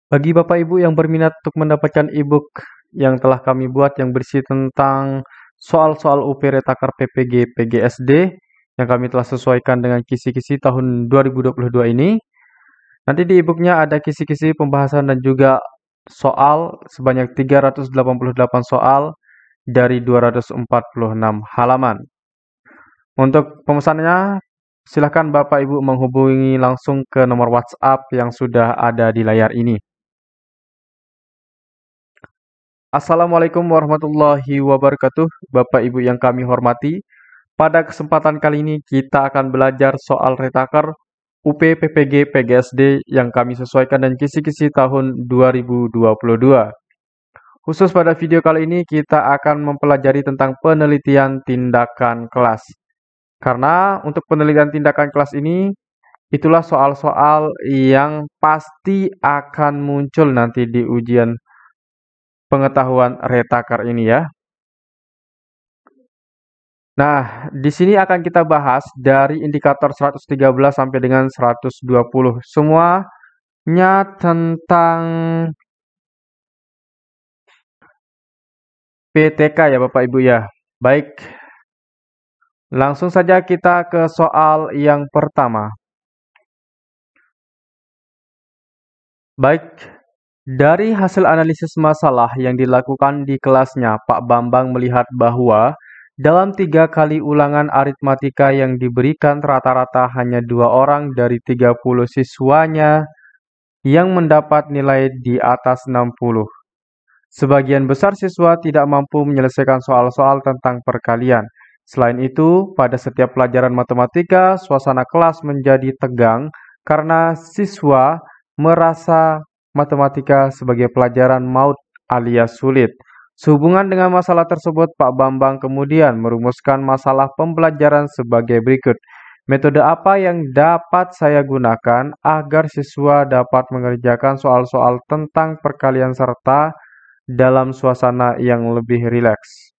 Bagi Bapak Ibu yang berminat untuk mendapatkan e-book yang telah kami buat yang berisi tentang soal-soal UP Retakar PPG PGSD yang kami telah sesuaikan dengan kisi-kisi tahun 2022 ini. Nanti di e-booknya ada kisi-kisi pembahasan dan juga soal sebanyak 388 soal dari 246 halaman. Untuk pemesanannya, silakan Bapak Ibu menghubungi langsung ke nomor WhatsApp yang sudah ada di layar ini. Assalamualaikum warahmatullahi wabarakatuh, Bapak Ibu yang kami hormati. Pada kesempatan kali ini kita akan belajar soal retaker UP PPG PGSD yang kami sesuaikan dan kisi-kisi tahun 2022. Khusus pada video kali ini kita akan mempelajari tentang penelitian tindakan kelas. Karena untuk penelitian tindakan kelas ini, itulah soal-soal yang pasti akan muncul nanti di ujian pengetahuan retaker ini ya. Nah, di sini akan kita bahas dari indikator 113 sampai dengan 120. Semuanya tentang PTK ya Bapak Ibu ya. Baik, langsung saja kita ke soal yang pertama. Baik, dari hasil analisis masalah yang dilakukan di kelasnya, Pak Bambang melihat bahwa dalam 3 kali ulangan aritmatika yang diberikan rata-rata hanya 2 orang dari 30 siswanya yang mendapat nilai di atas 60. Sebagian besar siswa tidak mampu menyelesaikan soal-soal tentang perkalian. Selain itu, pada setiap pelajaran matematika, suasana kelas menjadi tegang karena siswa merasa matematika sebagai pelajaran maut alias sulit. Sehubungan dengan masalah tersebut, Pak Bambang kemudian merumuskan masalah pembelajaran sebagai berikut. Metode apa yang dapat saya gunakan agar siswa dapat mengerjakan soal-soal tentang perkalian serta dalam suasana yang lebih rileks?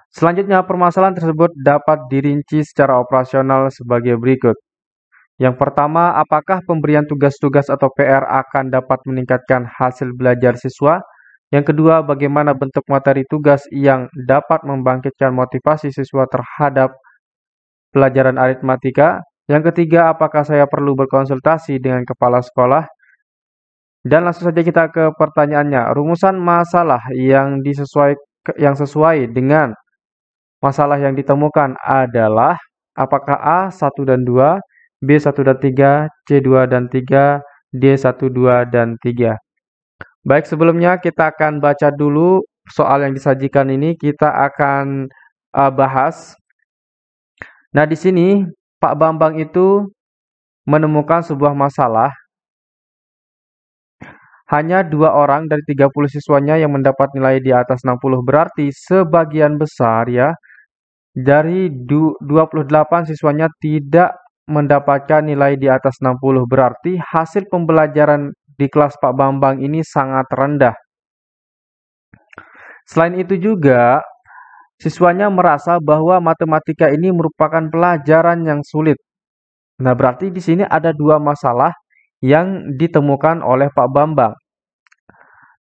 Selanjutnya, permasalahan tersebut dapat dirinci secara operasional sebagai berikut. Yang pertama, apakah pemberian tugas-tugas atau PR akan dapat meningkatkan hasil belajar siswa? Yang kedua, bagaimana bentuk materi tugas yang dapat membangkitkan motivasi siswa terhadap pelajaran aritmatika? Yang ketiga, apakah saya perlu berkonsultasi dengan kepala sekolah? Dan langsung saja kita ke pertanyaannya. Rumusan masalah yang sesuai dengan masalah yang ditemukan adalah apakah A 1 dan 2, B 1 dan 3, C 2 dan 3, D 1, 2 dan 3. Baik, sebelumnya kita akan baca dulu soal yang disajikan ini, kita akan bahas. Nah, di sini Pak Bambang itu menemukan sebuah masalah. Hanya 2 orang dari 30 siswanya yang mendapat nilai di atas 60. Berarti sebagian besar ya, dari 28 siswanya tidak mendapatkan nilai di atas 60. Berarti hasil pembelajaran di kelas Pak Bambang ini sangat rendah. Selain itu juga, siswanya merasa bahwa matematika ini merupakan pelajaran yang sulit. Nah, berarti di sini ada 2 masalah yang ditemukan oleh Pak Bambang.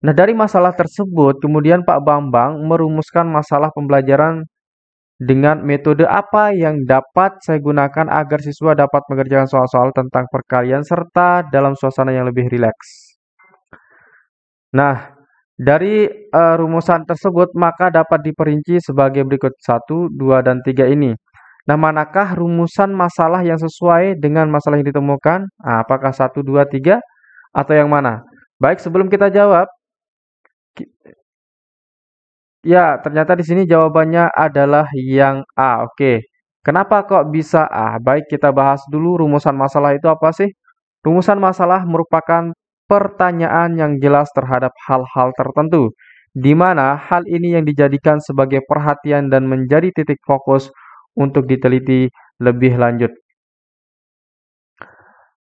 Nah, dari masalah tersebut, kemudian Pak Bambang merumuskan masalah pembelajaran dengan metode apa yang dapat saya gunakan agar siswa dapat mengerjakan soal-soal tentang perkalian serta dalam suasana yang lebih rileks. Nah, dari rumusan tersebut maka dapat diperinci sebagai berikut 1, 2, dan 3 ini. Nah, manakah rumusan masalah yang sesuai dengan masalah yang ditemukan? Nah, apakah 1, 2, 3 atau yang mana? Baik, sebelum kita jawab, ya, ternyata di sini jawabannya adalah yang A. Oke. Kenapa kok bisa A? Baik, kita bahas dulu rumusan masalah itu apa sih? Rumusan masalah merupakan pertanyaan yang jelas terhadap hal-hal tertentu, di mana hal ini yang dijadikan sebagai perhatian dan menjadi titik fokus untuk diteliti lebih lanjut.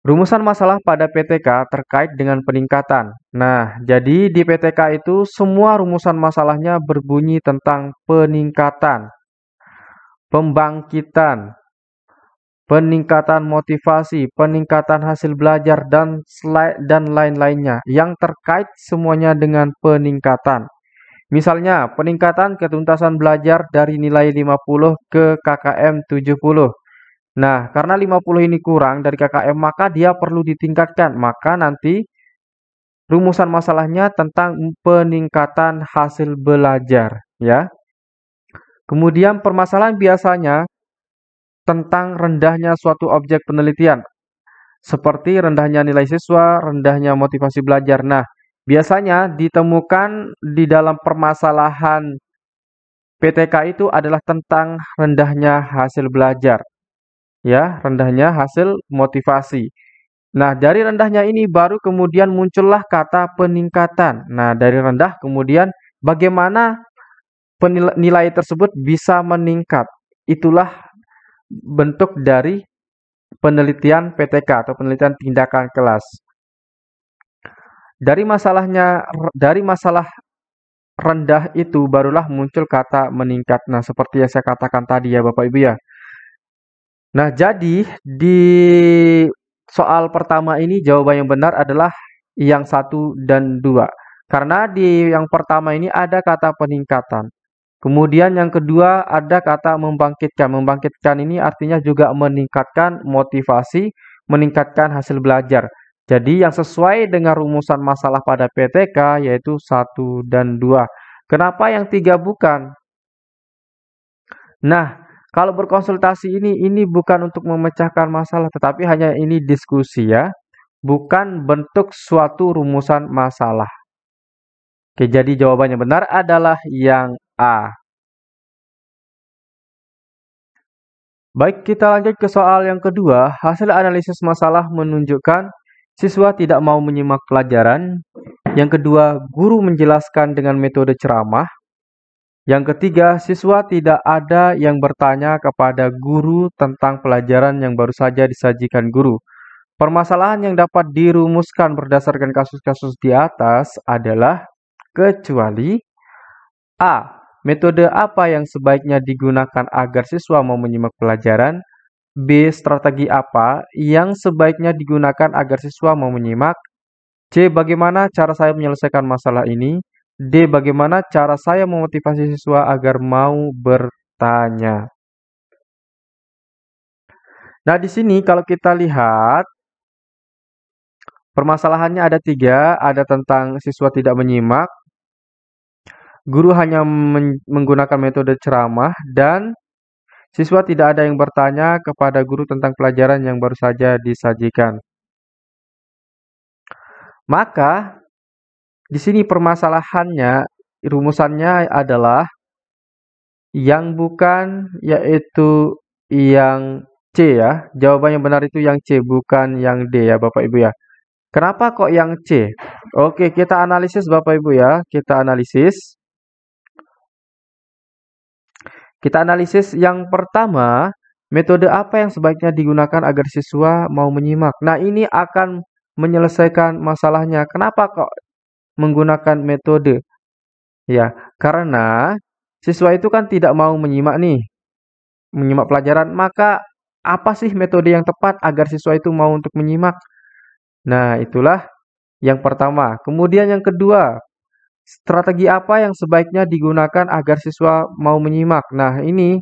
Rumusan masalah pada PTK terkait dengan peningkatan. Nah, jadi di PTK itu semua rumusan masalahnya berbunyi tentang peningkatan, pembangkitan, peningkatan motivasi, peningkatan hasil belajar, dan lain-lainnya yang terkait semuanya dengan peningkatan. Misalnya, peningkatan ketuntasan belajar dari nilai 50 ke KKM 70. Nah, karena 50 ini kurang dari KKM, maka dia perlu ditingkatkan. Maka nanti rumusan masalahnya tentang peningkatan hasil belajar, ya. Kemudian permasalahan biasanya tentang rendahnya suatu objek penelitian, seperti rendahnya nilai siswa, rendahnya motivasi belajar. Nah, biasanya ditemukan di dalam permasalahan PTK itu adalah tentang rendahnya hasil belajar, ya, rendahnya hasil motivasi. Nah, dari rendahnya ini baru kemudian muncullah kata peningkatan. Nah, dari rendah kemudian bagaimana nilai tersebut bisa meningkat. Itulah bentuk dari penelitian PTK atau penelitian tindakan kelas. Dari masalah rendah itu barulah muncul kata meningkat. Nah, seperti yang saya katakan tadi ya Bapak Ibu ya. Nah, jadi di soal pertama ini jawaban yang benar adalah yang 1 dan 2. Karena di yang pertama ini ada kata peningkatan. Kemudian yang kedua ada kata membangkitkan. Membangkitkan ini artinya juga meningkatkan motivasi, meningkatkan hasil belajar. Jadi yang sesuai dengan rumusan masalah pada PTK yaitu 1 dan 2. Kenapa yang 3 bukan? Nah, kalau berkonsultasi ini bukan untuk memecahkan masalah, tetapi hanya ini diskusi ya, bukan bentuk suatu rumusan masalah. Oke, jadi jawabannya benar adalah yang A. Baik, kita lanjut ke soal yang kedua. Hasil analisis masalah menunjukkan siswa tidak mau menyimak pelajaran. Yang kedua, guru menjelaskan dengan metode ceramah. Yang ketiga, siswa tidak ada yang bertanya kepada guru tentang pelajaran yang baru saja disajikan guru. Permasalahan yang dapat dirumuskan berdasarkan kasus-kasus di atas adalah kecuali A. Metode apa yang sebaiknya digunakan agar siswa mau menyimak pelajaran? B. Strategi apa yang sebaiknya digunakan agar siswa mau menyimak? C. Bagaimana cara saya menyelesaikan masalah ini? D. Bagaimana cara saya memotivasi siswa agar mau bertanya? Nah, di sini kalau kita lihat, permasalahannya ada 3, ada tentang siswa tidak menyimak, guru hanya menggunakan metode ceramah, dan siswa tidak ada yang bertanya kepada guru tentang pelajaran yang baru saja disajikan. Maka, di sini permasalahannya, rumusannya adalah yang bukan, yaitu yang C ya. Jawaban yang benar itu yang C, bukan yang D ya Bapak Ibu ya. Kenapa kok yang C? Oke, kita analisis Bapak Ibu ya. Kita analisis. Yang pertama, metode apa yang sebaiknya digunakan agar siswa mau menyimak? Nah, ini akan menyelesaikan masalahnya. Kenapa kok menggunakan metode? Ya, karena siswa itu kan tidak mau menyimak pelajaran. Maka apa sih metode yang tepat agar siswa itu mau untuk menyimak? Nah, itulah yang pertama. Kemudian yang kedua, strategi apa yang sebaiknya digunakan agar siswa mau menyimak? Nah, ini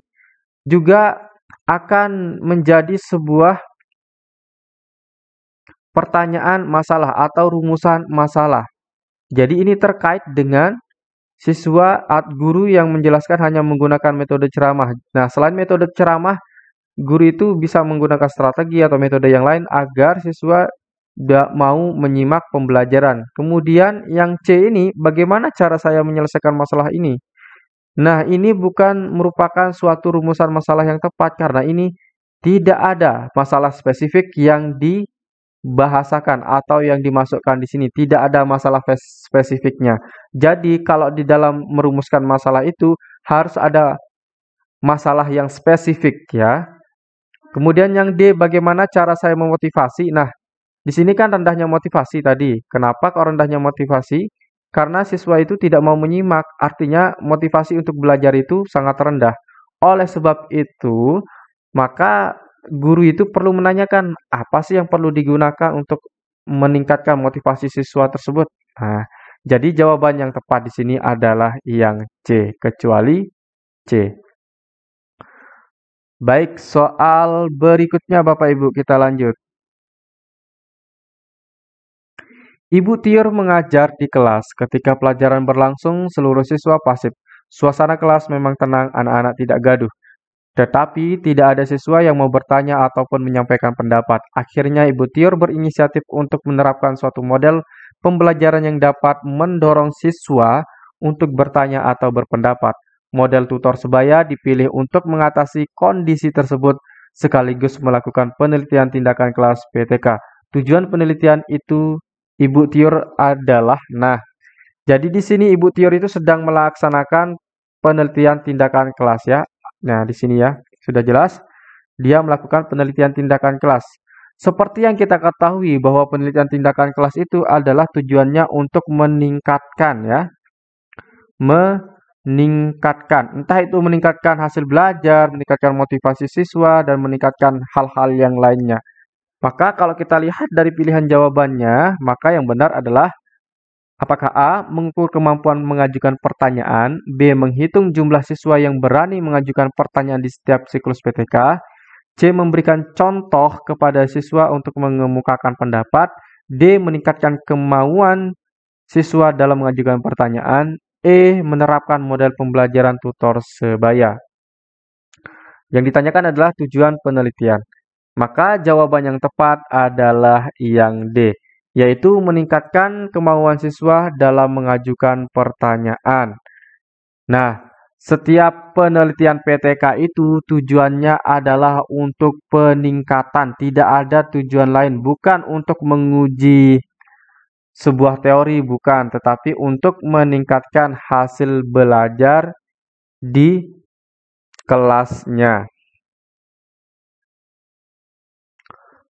juga akan menjadi sebuah pertanyaan masalah atau rumusan masalah. Jadi ini terkait dengan siswa atau guru yang menjelaskan hanya menggunakan metode ceramah. Nah, selain metode ceramah, guru itu bisa menggunakan strategi atau metode yang lain agar siswa tidak mau menyimak pembelajaran. Kemudian yang C ini, bagaimana cara saya menyelesaikan masalah ini? Nah, ini bukan merupakan suatu rumusan masalah yang tepat karena ini tidak ada masalah spesifik yang dibahasakan atau yang dimasukkan di sini. Tidak ada masalah spesifiknya. Jadi, kalau di dalam merumuskan masalah itu harus ada masalah yang spesifik ya. Kemudian yang D, bagaimana cara saya memotivasi? Nah, di sini kan rendahnya motivasi tadi. Kenapa kok rendahnya motivasi? Karena siswa itu tidak mau menyimak, artinya motivasi untuk belajar itu sangat rendah. Oleh sebab itu, maka guru itu perlu menanyakan apa sih yang perlu digunakan untuk meningkatkan motivasi siswa tersebut. Nah, jadi jawaban yang tepat di sini adalah yang C, kecuali C. Baik, soal berikutnya Bapak Ibu kita lanjut. Ibu Tiur mengajar di kelas. Ketika pelajaran berlangsung, seluruh siswa pasif. Suasana kelas memang tenang, anak-anak tidak gaduh. Tetapi tidak ada siswa yang mau bertanya ataupun menyampaikan pendapat. Akhirnya Ibu Tiur berinisiatif untuk menerapkan suatu model pembelajaran yang dapat mendorong siswa untuk bertanya atau berpendapat. Model tutor sebaya dipilih untuk mengatasi kondisi tersebut sekaligus melakukan penelitian tindakan kelas PTK. Tujuan penelitian itu Ibu Tiur adalah, jadi di sini Ibu Tiur itu sedang melaksanakan penelitian tindakan kelas ya. Nah, di sini ya, sudah jelas. Dia melakukan penelitian tindakan kelas. Seperti yang kita ketahui bahwa penelitian tindakan kelas itu adalah tujuannya untuk meningkatkan ya. Meningkatkan. Entah itu meningkatkan hasil belajar, meningkatkan motivasi siswa, dan meningkatkan hal-hal yang lainnya. Maka kalau kita lihat dari pilihan jawabannya, maka yang benar adalah apakah A. Mengukur kemampuan mengajukan pertanyaan, B. Menghitung jumlah siswa yang berani mengajukan pertanyaan di setiap siklus PTK, C. Memberikan contoh kepada siswa untuk mengemukakan pendapat, D. Meningkatkan kemauan siswa dalam mengajukan pertanyaan, E. Menerapkan model pembelajaran tutor sebaya. Yang ditanyakan adalah tujuan penelitian. Maka jawaban yang tepat adalah yang D, yaitu meningkatkan kemauan siswa dalam mengajukan pertanyaan. Nah, setiap penelitian PTK itu tujuannya adalah untuk peningkatan, tidak ada tujuan lain, bukan untuk menguji sebuah teori, bukan, tetapi untuk meningkatkan hasil belajar di kelasnya.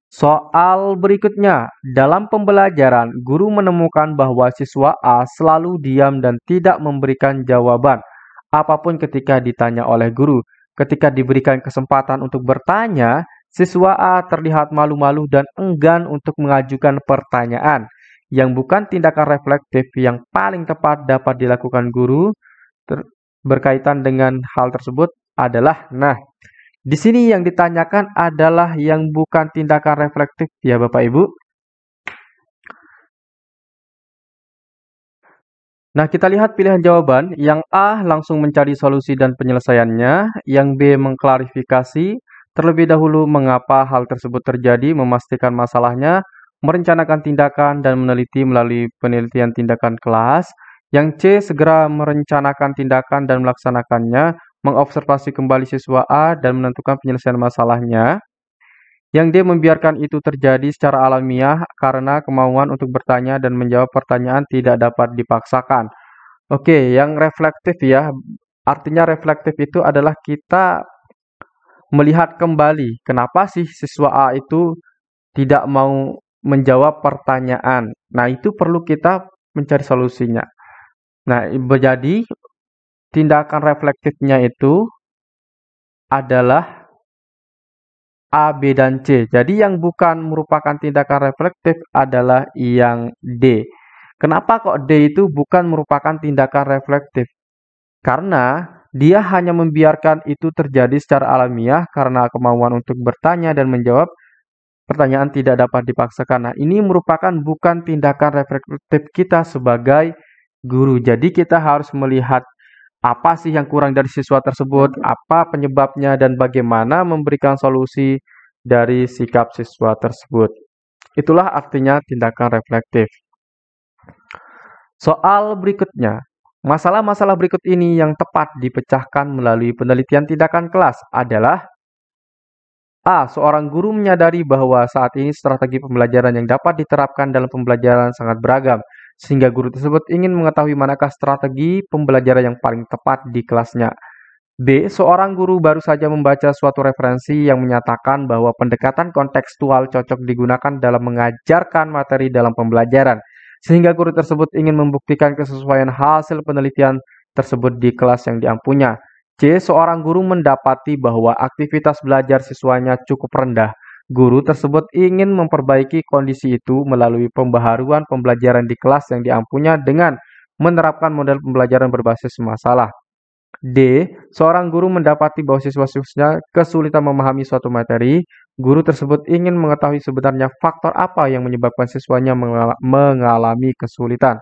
Soal berikutnya, dalam pembelajaran, guru menemukan bahwa siswa A selalu diam dan tidak memberikan jawaban apapun ketika ditanya oleh guru. Ketika diberikan kesempatan untuk bertanya, siswa A terlihat malu-malu dan enggan untuk mengajukan pertanyaan. Yang bukan tindakan reflektif yang paling tepat dapat dilakukan guru berkaitan dengan hal tersebut adalah, di sini yang ditanyakan adalah yang bukan tindakan reflektif ya Bapak Ibu. Nah, kita lihat pilihan jawaban. Yang A langsung mencari solusi dan penyelesaiannya. Yang B mengklarifikasi terlebih dahulu mengapa hal tersebut terjadi, memastikan masalahnya, merencanakan tindakan dan meneliti melalui penelitian tindakan kelas. Yang C segera merencanakan tindakan dan melaksanakannya, mengobservasi kembali siswa A dan menentukan penyelesaian masalahnya. Yang D membiarkan itu terjadi secara alamiah karena kemauan untuk bertanya dan menjawab pertanyaan tidak dapat dipaksakan. Oke, yang reflektif ya. Artinya reflektif itu adalah kita melihat kembali kenapa sih siswa A itu tidak mau menjawab pertanyaan. Nah, itu perlu kita mencari solusinya. Nah, jadi tindakan reflektifnya itu adalah A, B, dan C. Jadi yang bukan merupakan tindakan reflektif adalah yang D. Kenapa kok D itu bukan merupakan tindakan reflektif? Karena dia hanya membiarkan itu terjadi secara alamiah karena kemauan untuk bertanya dan menjawab pertanyaan tidak dapat dipaksakan. Nah, ini merupakan bukan tindakan reflektif kita sebagai guru. Jadi kita harus melihat apa sih yang kurang dari siswa tersebut, apa penyebabnya, dan bagaimana memberikan solusi dari sikap siswa tersebut. Itulah artinya tindakan reflektif. Soal berikutnya, masalah-masalah berikut ini yang tepat dipecahkan melalui penelitian tindakan kelas adalah A. Seorang guru menyadari bahwa saat ini strategi pembelajaran yang dapat diterapkan dalam pembelajaran sangat beragam, sehingga guru tersebut ingin mengetahui manakah strategi pembelajaran yang paling tepat di kelasnya. B. Seorang guru baru saja membaca suatu referensi yang menyatakan bahwa pendekatan kontekstual cocok digunakan dalam mengajarkan materi dalam pembelajaran, sehingga guru tersebut ingin membuktikan kesesuaian hasil penelitian tersebut di kelas yang diampunya. C. Seorang guru mendapati bahwa aktivitas belajar siswanya cukup rendah. Guru tersebut ingin memperbaiki kondisi itu melalui pembaharuan pembelajaran di kelas yang diampunya dengan menerapkan model pembelajaran berbasis masalah. D. Seorang guru mendapati bahwa siswa-siswanya kesulitan memahami suatu materi. Guru tersebut ingin mengetahui sebenarnya faktor apa yang menyebabkan siswanya mengalami kesulitan.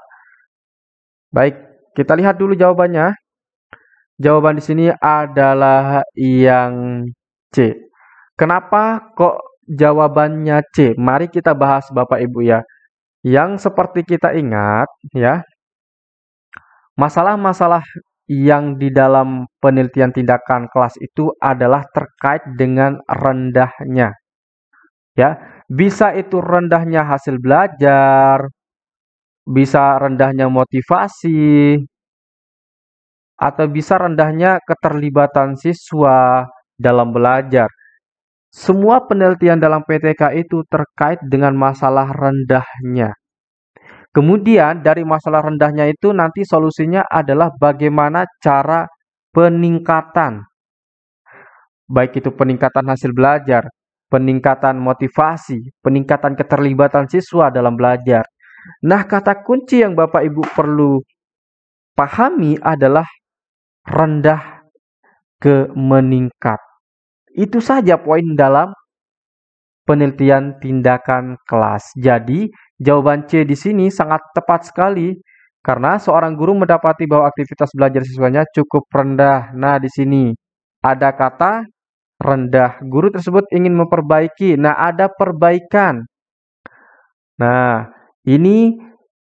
Baik, kita lihat dulu jawabannya. Jawaban di sini adalah yang C. Kenapa kok jawabannya C? Mari kita bahas Bapak Ibu ya. Yang seperti kita ingat ya, masalah-masalah yang di dalam penelitian tindakan kelas itu adalah terkait dengan rendahnya. Ya, bisa itu rendahnya hasil belajar, bisa rendahnya motivasi, atau bisa rendahnya keterlibatan siswa dalam belajar. Semua penelitian dalam PTK itu terkait dengan masalah rendahnya. Kemudian dari masalah rendahnya itu nanti solusinya adalah bagaimana cara peningkatan. Baik itu peningkatan hasil belajar, peningkatan motivasi, peningkatan keterlibatan siswa dalam belajar. Nah, kata kunci yang Bapak Ibu perlu pahami adalah rendah ke meningkat. Itu saja poin dalam penelitian tindakan kelas. Jadi, jawaban C di sini sangat tepat sekali karena seorang guru mendapati bahwa aktivitas belajar siswanya cukup rendah. Nah, di sini ada kata rendah. Guru tersebut ingin memperbaiki. Nah, ada perbaikan. Nah, ini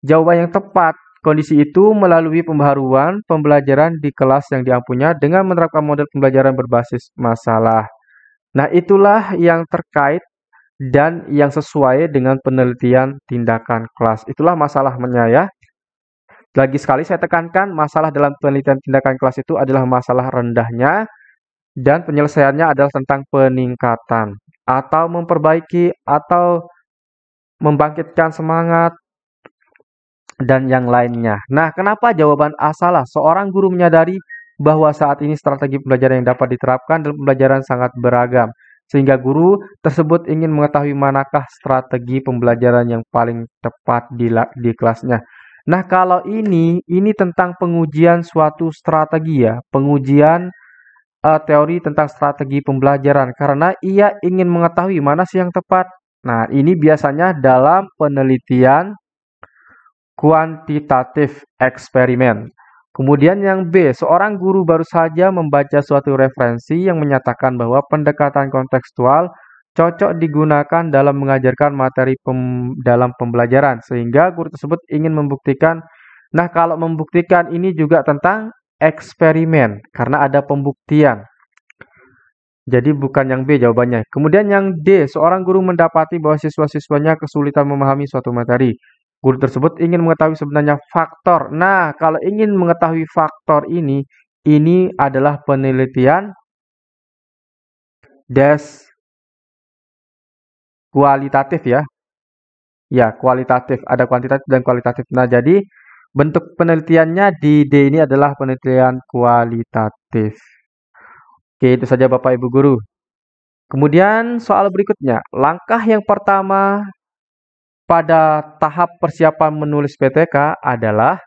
jawaban yang tepat. Kondisi itu melalui pembaharuan pembelajaran di kelas yang diampunya dengan menerapkan model pembelajaran berbasis masalah. Nah, itulah yang terkait dan yang sesuai dengan penelitian tindakan kelas. Itulah masalahnya ya. Lagi sekali saya tekankan, masalah dalam penelitian tindakan kelas itu adalah masalah rendahnya dan penyelesaiannya adalah tentang peningkatan atau memperbaiki atau membangkitkan semangat dan yang lainnya. Nah, kenapa jawaban A salah? Seorang guru menyadari bahwa saat ini strategi pembelajaran yang dapat diterapkan dalam pembelajaran sangat beragam. Sehingga guru tersebut ingin mengetahui manakah strategi pembelajaran yang paling tepat di kelasnya. Nah, kalau ini tentang pengujian suatu strategi ya, pengujian teori tentang strategi pembelajaran karena ia ingin mengetahui mana sih yang tepat. Nah, ini biasanya dalam penelitian kuantitatif eksperimen. Kemudian yang B, seorang guru baru saja membaca suatu referensi yang menyatakan bahwa pendekatan kontekstual cocok digunakan dalam mengajarkan materi dalam pembelajaran. Sehingga guru tersebut ingin membuktikan, nah kalau membuktikan ini juga tentang eksperimen, karena ada pembuktian. Jadi bukan yang B jawabannya. Kemudian yang D, seorang guru mendapati bahwa siswa-siswanya kesulitan memahami suatu materi. Guru tersebut ingin mengetahui sebenarnya faktor. Nah, kalau ingin mengetahui faktor ini adalah penelitian kualitatif ya. Ya, kualitatif. Ada kuantitatif dan kualitatif. Nah, jadi bentuk penelitiannya di D ini adalah penelitian kualitatif. Oke, itu saja Bapak Ibu Guru. Kemudian soal berikutnya, langkah yang pertama pada tahap persiapan menulis PTK adalah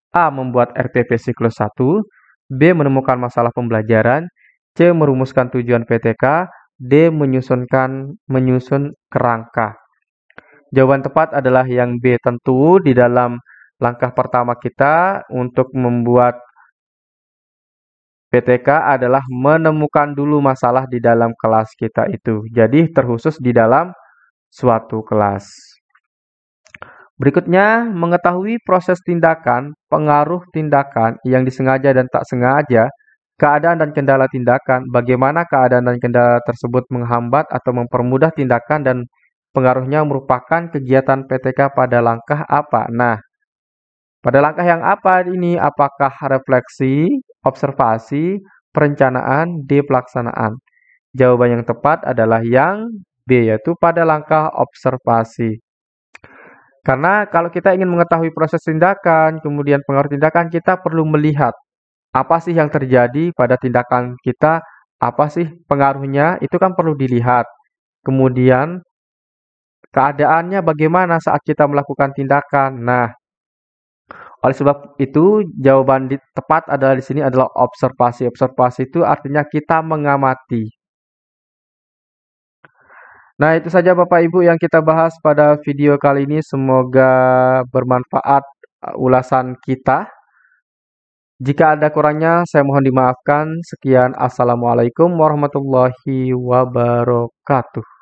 A. Membuat RPP siklus 1, B. Menemukan masalah pembelajaran, C. Merumuskan tujuan PTK, D. Menyusun kerangka. Jawaban tepat adalah yang B. Tentu di dalam langkah pertama kita untuk membuat PTK adalah menemukan dulu masalah di dalam kelas kita itu. Jadi terkhusus di dalam suatu kelas. Berikutnya, mengetahui proses tindakan, pengaruh tindakan yang disengaja dan tak sengaja, keadaan dan kendala tindakan, bagaimana keadaan dan kendala tersebut menghambat atau mempermudah tindakan dan pengaruhnya merupakan kegiatan PTK pada langkah apa. Nah, pada langkah yang apa ini? Apakah refleksi, observasi, perencanaan, D. Pelaksanaan? Jawaban yang tepat adalah yang B, yaitu pada langkah observasi. Karena kalau kita ingin mengetahui proses tindakan, kemudian pengaruh tindakan, kita perlu melihat apa sih yang terjadi pada tindakan kita, apa sih pengaruhnya, itu kan perlu dilihat. Kemudian, keadaannya bagaimana saat kita melakukan tindakan. Nah, oleh sebab itu, jawaban tepat adalah di sini adalah observasi. Observasi itu artinya kita mengamati. Nah, itu saja Bapak Ibu yang kita bahas pada video kali ini. Semoga bermanfaat ulasan kita. Jika ada kurangnya, saya mohon dimaafkan. Sekian, Assalamualaikum warahmatullahi wabarakatuh.